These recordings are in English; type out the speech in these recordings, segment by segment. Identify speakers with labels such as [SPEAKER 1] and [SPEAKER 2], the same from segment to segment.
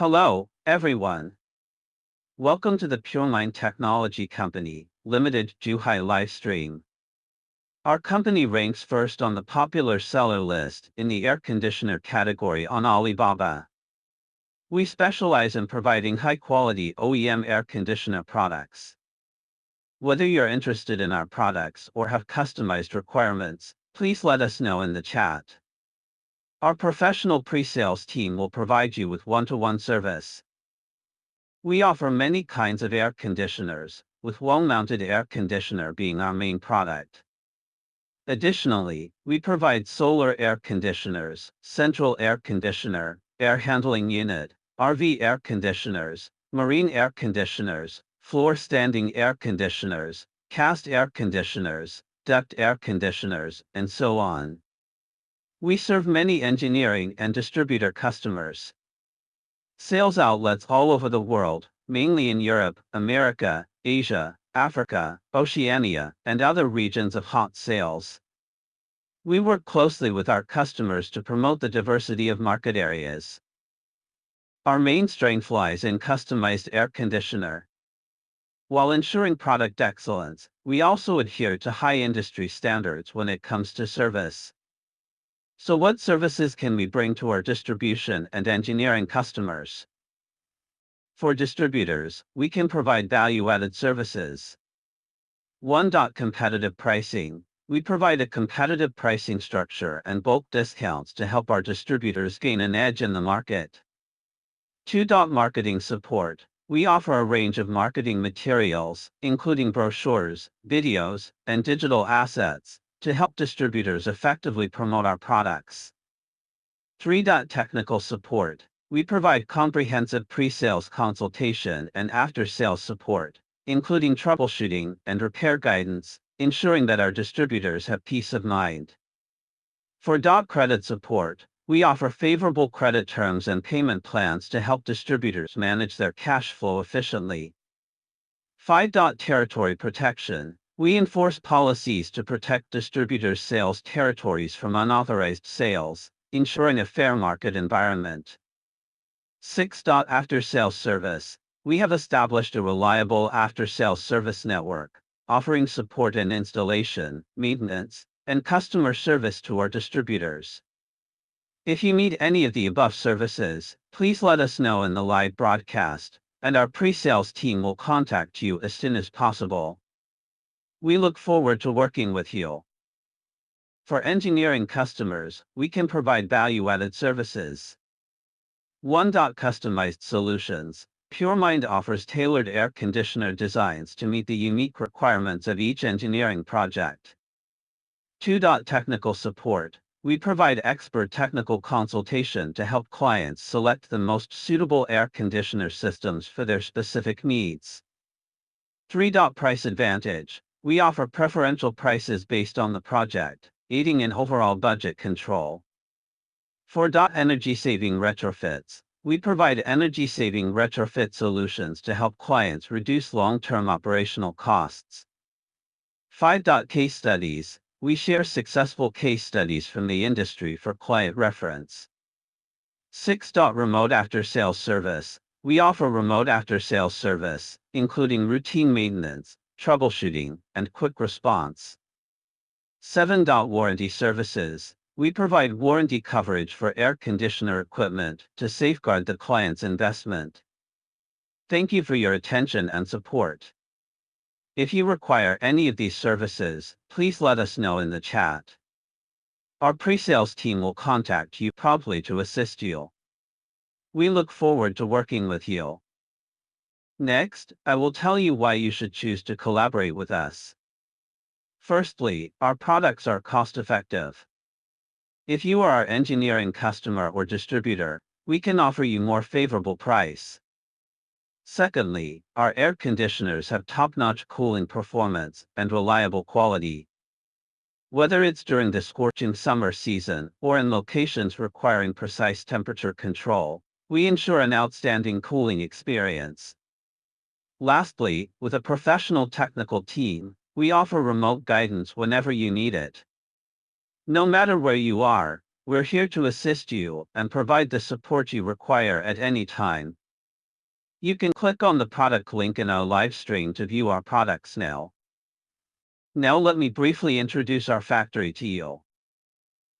[SPEAKER 1] Hello, everyone. Welcome to the Puremind Technology Company, Limited Zhuhai live stream. Our company ranks first on the popular seller list in the air conditioner category on Alibaba. We specialize in providing high-quality OEM air conditioner products. Whether you're interested in our products or have customized requirements, please let us know in the chat. Our professional pre-sales team will provide you with one-to-one service. We offer many kinds of air conditioners, with wall-mounted air conditioner being our main product. Additionally, we provide solar air conditioners, central air conditioner, air handling unit, RV air conditioners, marine air conditioners, floor standing air conditioners, cast air conditioners, duct air conditioners, and so on. We serve many engineering and distributor customers. Sales outlets all over the world, mainly in Europe, America, Asia, Africa, Oceania, and other regions of hot sales. We work closely with our customers to promote the diversity of market areas. Our main strength lies in customized air conditioner. While ensuring product excellence, we also adhere to high industry standards when it comes to service. So what services can we bring to our distribution and engineering customers? For distributors, we can provide value-added services. 1. Competitive pricing. We provide a competitive pricing structure and bulk discounts to help our distributors gain an edge in the market. 2. Marketing support. We offer a range of marketing materials, including brochures, videos, and digital assets, to help distributors effectively promote our products. 3. Technical support. We provide comprehensive pre-sales consultation and after-sales support, including troubleshooting and repair guidance, ensuring that our distributors have peace of mind. For credit support, we offer favorable credit terms and payment plans to help distributors manage their cash flow efficiently. 5. Territory protection. We enforce policies to protect distributors' sales territories from unauthorized sales, ensuring a fair market environment. 6. After-sales service. We have established a reliable after-sales service network, offering support and installation, maintenance, and customer service to our distributors. If you need any of the above services, please let us know in the live broadcast, and our pre-sales team will contact you as soon as possible. We look forward to working with you. For engineering customers, we can provide value-added services. 1. Customized solutions. Puremind offers tailored air conditioner designs to meet the unique requirements of each engineering project. 2. Technical support. We provide expert technical consultation to help clients select the most suitable air conditioner systems for their specific needs. 3. Price advantage. We offer preferential prices based on the project, aiding in overall budget control. 4. Energy-saving retrofits. We provide energy-saving retrofit solutions to help clients reduce long-term operational costs. 5. Case studies. We share successful case studies from the industry for client reference. 6. Remote after-sales service. We offer remote after-sales service, including routine maintenance, troubleshooting, and quick response. 7. Warranty services. We provide warranty coverage for air conditioner equipment to safeguard the client's investment. Thank you for your attention and support. If you require any of these services, please let us know in the chat. Our pre-sales team will contact you promptly to assist you. We look forward to working with you. Next, I will tell you why you should choose to collaborate with us. Firstly, our products are cost-effective. If you are our engineering customer or distributor, we can offer you more favorable price. Secondly, our air conditioners have top-notch cooling performance and reliable quality. Whether it's during the scorching summer season or in locations requiring precise temperature control, we ensure an outstanding cooling experience. Lastly, with a professional technical team, we offer remote guidance whenever you need it. No matter where you are, We're here to assist you and provide the support you require at any time. You can click on the product link in our live stream to view our products now. Now let me briefly introduce our factory to you.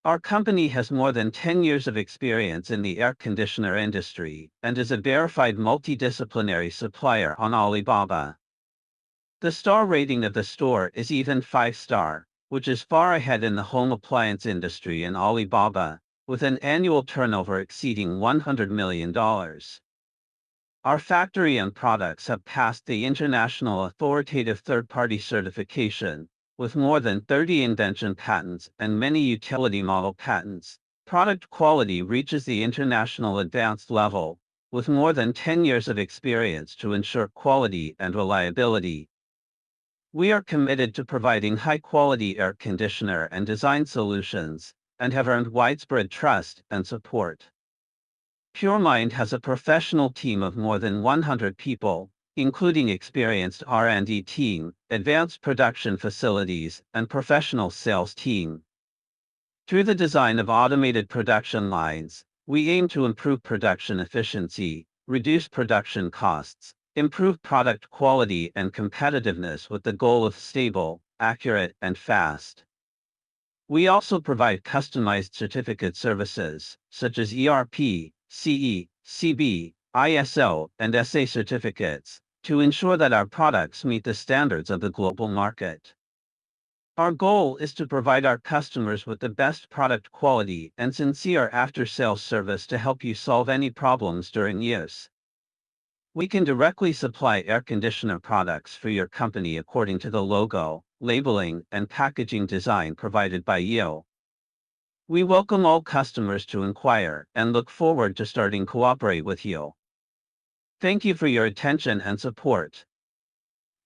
[SPEAKER 1] Our company has more than 10 years of experience in the air conditioner industry and is a verified multidisciplinary supplier on Alibaba. The star rating of the store is even 5-star, which is far ahead in the home appliance industry in Alibaba, with an annual turnover exceeding $100 million. Our factory and products have passed the International Authoritative Third-Party Certification, with more than 30 invention patents and many utility model patents. Product quality reaches the international advanced level, with more than 10 years of experience to ensure quality and reliability. We are committed to providing high-quality air conditioner and design solutions, and have earned widespread trust and support. Puremind has a professional team of more than 100 people, including experienced R&D team, advanced production facilities, and professional sales team. Through the design of automated production lines, we aim to improve production efficiency, reduce production costs, improve product quality and competitiveness with the goal of stable, accurate, and fast. We also provide customized certificate services, such as ERP, CE, CB, ISO, and SA certificates, to ensure that our products meet the standards of the global market. Our goal is to provide our customers with the best product quality and sincere after-sales service to help you solve any problems during use. We can directly supply air conditioner products for your company according to the logo, labeling, and packaging design provided by you. We welcome all customers to inquire and look forward to starting cooperate with you. Thank you for your attention and support.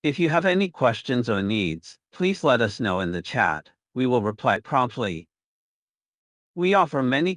[SPEAKER 1] If you have any questions or needs, please let us know in the chat. We will reply promptly. We offer many